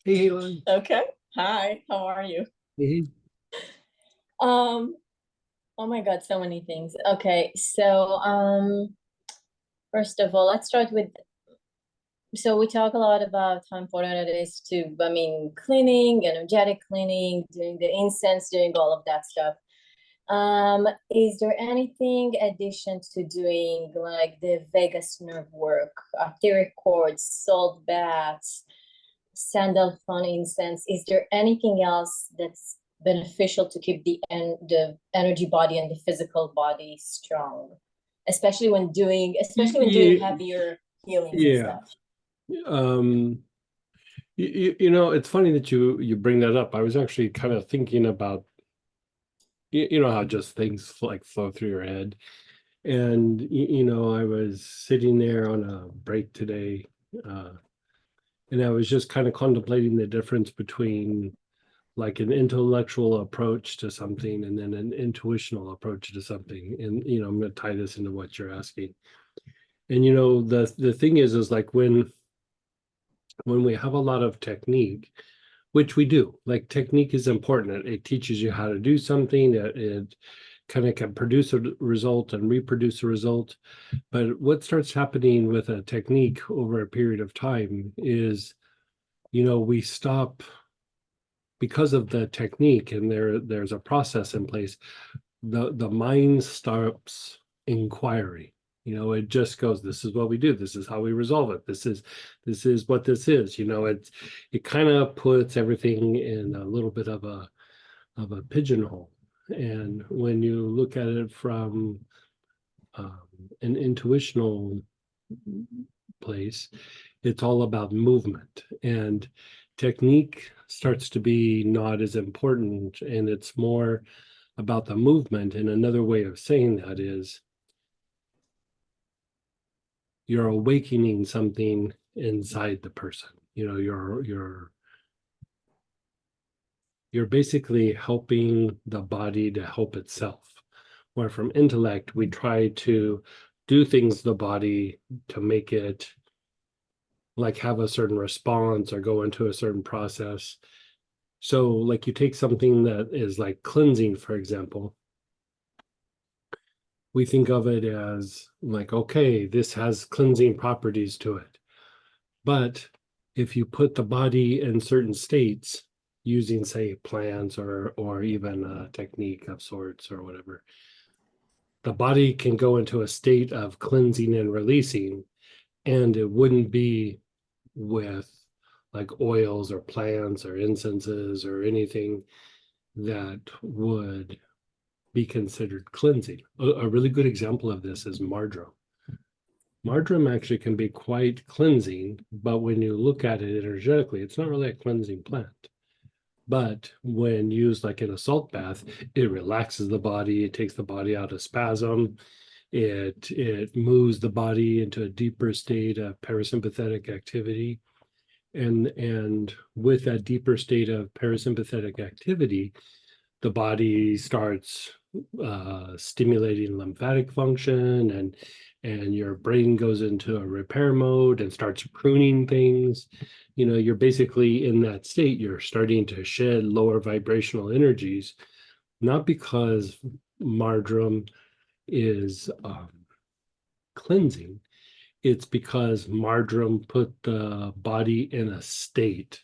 Hey, Elon. Okay. Hi, how are you? Hey. Um, oh my God, so many things. Okay, first of all, let's start with we talk a lot about how important it is to, cleaning, energetic cleaning, doing the incense, doing all of that stuff. Is there anything addition to doing like the vagus nerve work, etheric cords, salt baths, sandalphon incense? Is there anything else that's beneficial to keep the energy body and the physical body strong, especially when doing Yeah, heavier healings and yeah. stuff? Um, it's funny that you bring that up. I was actually kind of thinking about you know how just things like flow through your head. And I was sitting there on a break today, uh, and I was just kind of contemplating the difference between like an intellectual approach to something and then an intuitional approach to something. And I'm going to tie this into what you're asking. And the thing is like when we have a lot of technique, which we do, like technique is important. It teaches you how to do something. It kind of can produce a result and reproduce a result. But what starts happening with a technique over a period of time is, we stop because of the technique, and there's a process in place. The mind stops inquiry. It just goes, this is what we do, this is how we resolve it, this is what this is. It kind of puts everything in a little bit of a pigeonhole. And when you look at it from um, an intuitional place, it's all about movement, and technique starts to be not as important, and it's more about the movement. And another way of saying that is you're awakening something inside the person. You're basically helping the body to help itself. Where from intellect, we try to do things to the body to make it like have a certain response or go into a certain process. So, like, you take something that is like cleansing, for example, we think of it as like, okay, this has cleansing properties to it. But if you put the body in certain states using, say, plants or even a technique of sorts or whatever, the body can go into a state of cleansing and releasing, and it wouldn't be with like oils or plants or incenses or anything that would be considered cleansing. A really good example of this is marjoram. Marjoram actually can be quite cleansing, but when you look at it energetically, it's not really a cleansing plant. But when used like in a salt bath, it relaxes the body, it takes the body out of spasm, it moves the body into a deeper state of parasympathetic activity. And with that deeper state of parasympathetic activity, the body starts stimulating lymphatic function, and your brain goes into a repair mode and starts pruning things. You're basically in that state. You're starting to shed lower vibrational energies, not because marjoram is cleansing. It's because marjoram put the body in a state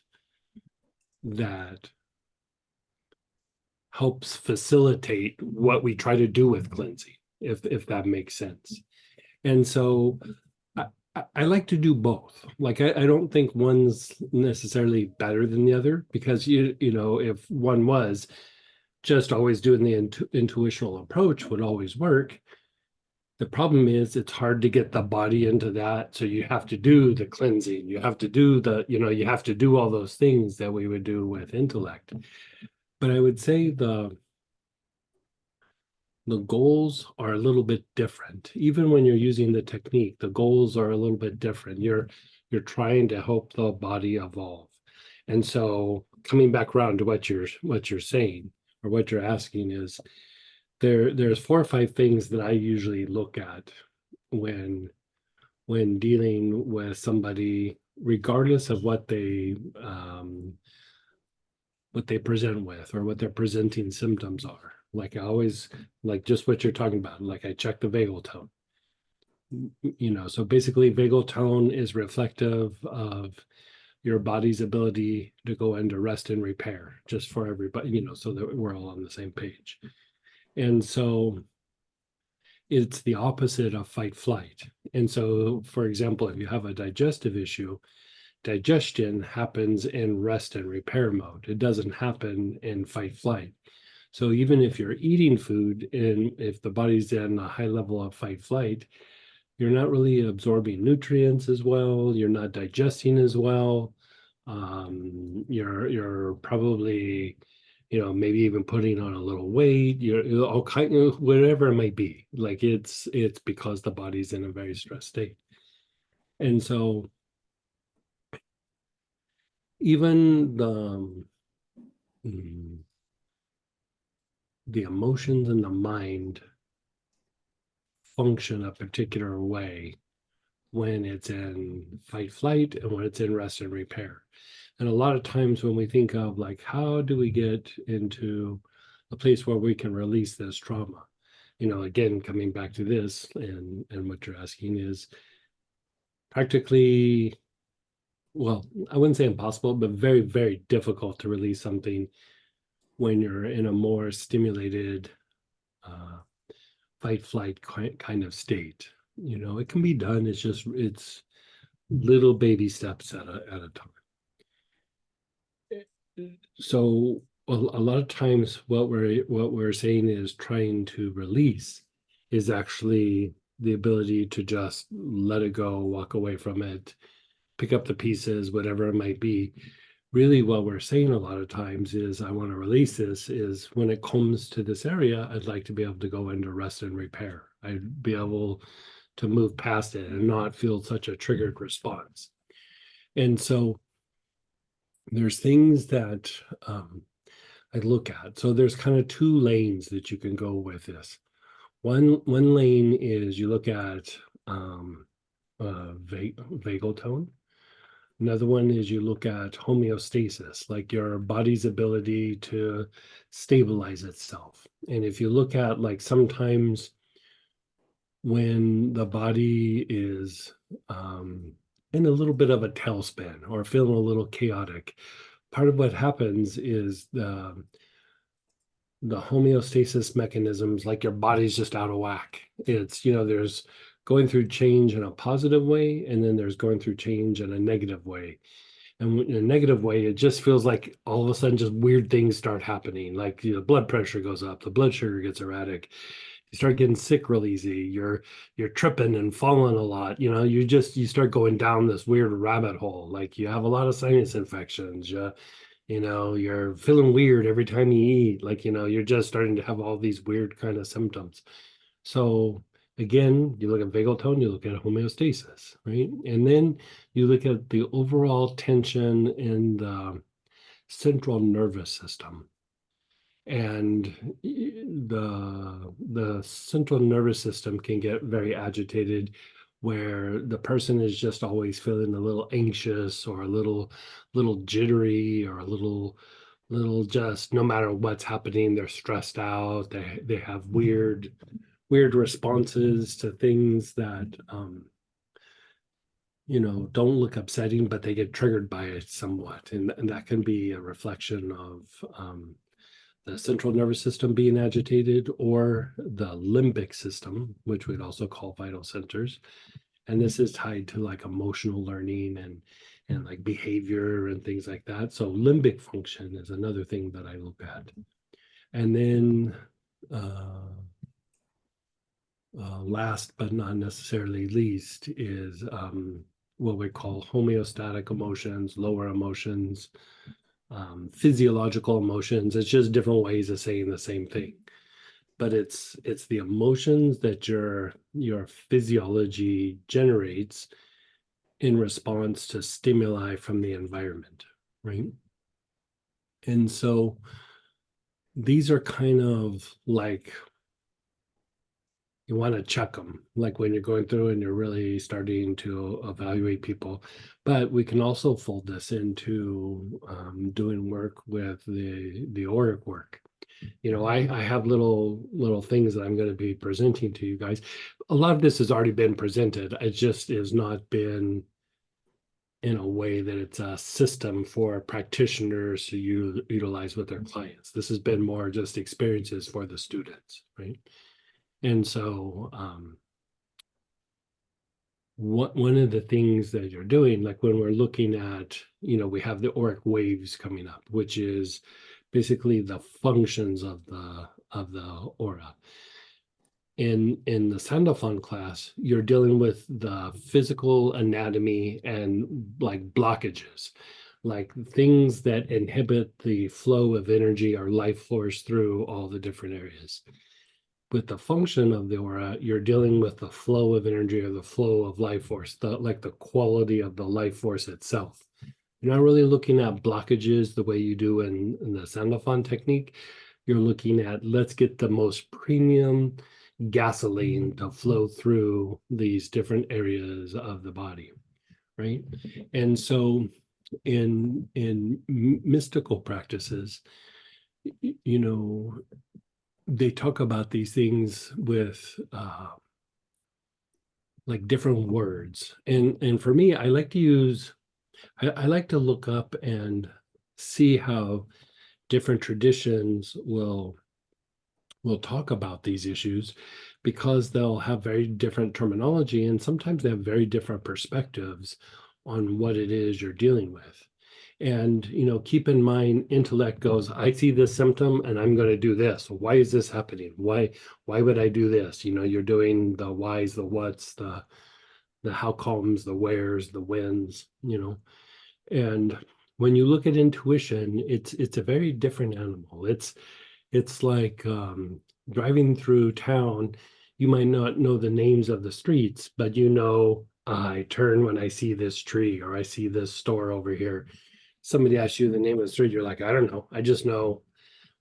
that helps facilitate what we try to do with cleansing, if that makes sense. And so I like to do both. Like I don't think one's necessarily better than the other, because if one was just always doing the intuitional approach would always work. The problem is it's hard to get the body into that. So you have to do the cleansing. You have to do you have to do all those things that we would do with intellect. But I would say the goals are a little bit different. Even when you're using the technique, the goals are a little bit different. You're trying to help the body evolve. And so coming back around to what you're saying or what you're asking is there's 4 or 5 things that I usually look at when when dealing with somebody regardless of what they present with or what their presenting symptoms are. Like I always, like just what you're talking about, like I check the vagal tone. So basically vagal tone is reflective of your body's ability to go into rest and repair, just for everybody, so that we're all on the same page. And so it's the opposite of fight flight. And so, for example, if you have a digestive issue, digestion happens in rest and repair mode. It doesn't happen in fight flight. So even if you're eating food and if the body's in a high level of fight flight, you're not really absorbing nutrients as well. You're not digesting as well. You're probably, maybe even putting on a little weight. You're all kind of whatever it might be. Like it's because the body's in a very stressed state, and so even the emotions and the mind function a particular way when it's in fight flight and when it's in rest and repair. And a lot of times when we think of like, how do we get into a place where we can release this trauma? Again, coming back to this and what you're asking is practically, well, I wouldn't say impossible, but very, very difficult to release something when you're in a more stimulated fight flight kind of state. It can be done. It's little baby steps at a time. So a lot of times what we're saying is trying to release is actually the ability to just let it go, walk away from it, pick up the pieces, whatever it might be. Really what we're saying a lot of times is I want to release this is when it comes to this area, I'd like to be able to go into rest and repair. I'd be able to move past it and not feel such a triggered response. And so there's things that I look at. So there's kind of two lanes that you can go with this. One lane is you look at vagal tone. Another one is you look at homeostasis, like your body's ability to stabilize itself. And if you look at like sometimes when the body is in a little bit of a tailspin or feeling a little chaotic, part of what happens is the homeostasis mechanisms, like your body's just out of whack. It's, there's going through change in a positive way, and then there's going through change in a negative way. And in a negative way, it just feels like all of a sudden just weird things start happening. Like blood pressure goes up, the blood sugar gets erratic, you start getting sick real easy, you're tripping and falling a lot, you start going down this weird rabbit hole. Like you have a lot of sinus infections, you're feeling weird every time you eat, like you're just starting to have all these weird kind of symptoms. So again, you look at vagal tone, you look at homeostasis, right? And then you look at the overall tension in the central nervous system. And the central nervous system can get very agitated, where the person is just always feeling a little anxious or a little jittery or a little just, no matter what's happening, they're stressed out. They have weird responses to things that don't look upsetting, but they get triggered by it somewhat, and that can be a reflection of the central nervous system being agitated, or the limbic system, which we'd also call vital centers. And this is tied to like emotional learning and like behavior and things like that. So limbic function is another thing that I look at. And then last but not necessarily least is what we call homeostatic emotions, lower emotions, physiological emotions. It's just different ways of saying the same thing, but it's the emotions that your physiology generates in response to stimuli from the environment, right? And so these are kind of like you want to check them, like when you're going through and you're really starting to evaluate people. But we can also fold this into doing work with the auric work. You know, I have little things that I'm going to be presenting to you guys. A lot of this has already been presented. It just has not been in a way that it's a system for practitioners to utilize with their clients. This has been more just experiences for the students, right? And so one of the things that you're doing, like when we're looking at, you know, we have the auric waves coming up, which is basically the functions of the aura. In the Sandalphon class, you're dealing with the physical anatomy and like blockages, like things that inhibit the flow of energy or life force through all the different areas. With the function of the aura, you're dealing with the flow of energy or the flow of life force, like the quality of the life force itself. You're not really looking at blockages the way you do in the Sandalphon technique. You're looking at, let's get the most premium gasoline to flow through these different areas of the body, right? And so in mystical practices, you know, they talk about these things with like different words. And for me, I like to use, I like to look up and see how different traditions will talk about these issues, because they'll have very different terminology and sometimes they have very different perspectives on what it is you're dealing with. And, you know, keep in mind, intellect goes, I see this symptom and I'm going to do this. Why is this happening? Why would I do this? You know, you're doing the whys, the whats, the how comes, the wheres, the whens, you know. And when you look at intuition, it's a very different animal. It's like driving through town. You might not know the names of the streets, but you know, I turn when I see this tree or I see this store over here. Somebody asks you the name of the street, you're like, I don't know. I just know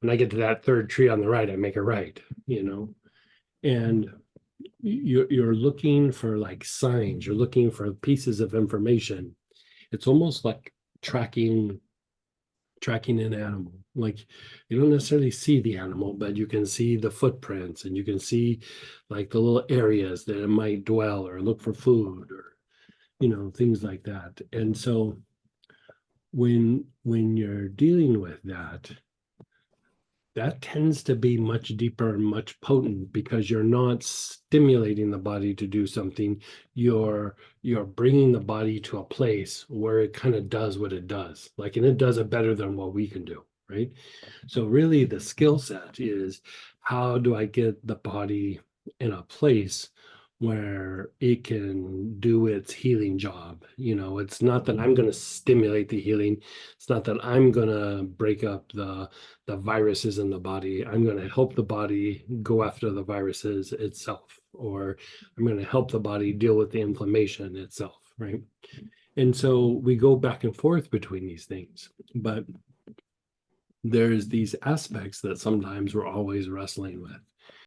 when I get to that third tree on the right, I make a right, you know. And you're looking for like signs, you're looking for pieces of information. It's almost like tracking an animal. Like you don't necessarily see the animal, but you can see the footprints and you can see like the little areas that it might dwell or look for food or, you know, things like that. And so when you're dealing with that, that tends to be much deeper and much potent, because you're not stimulating the body to do something. You're bringing the body to a place where it kind of does what it does, like, and it does it better than what we can do, right? So really the skill set is, how do I get the body in a place where it can do its healing job? You know, it's not that I'm going to stimulate the healing. It's not that I'm going to break up the viruses in the body. I'm going to help the body go after the viruses itself, or I'm going to help the body deal with the inflammation itself, right? And so we go back and forth between these things, but there's these aspects that sometimes we're always wrestling with.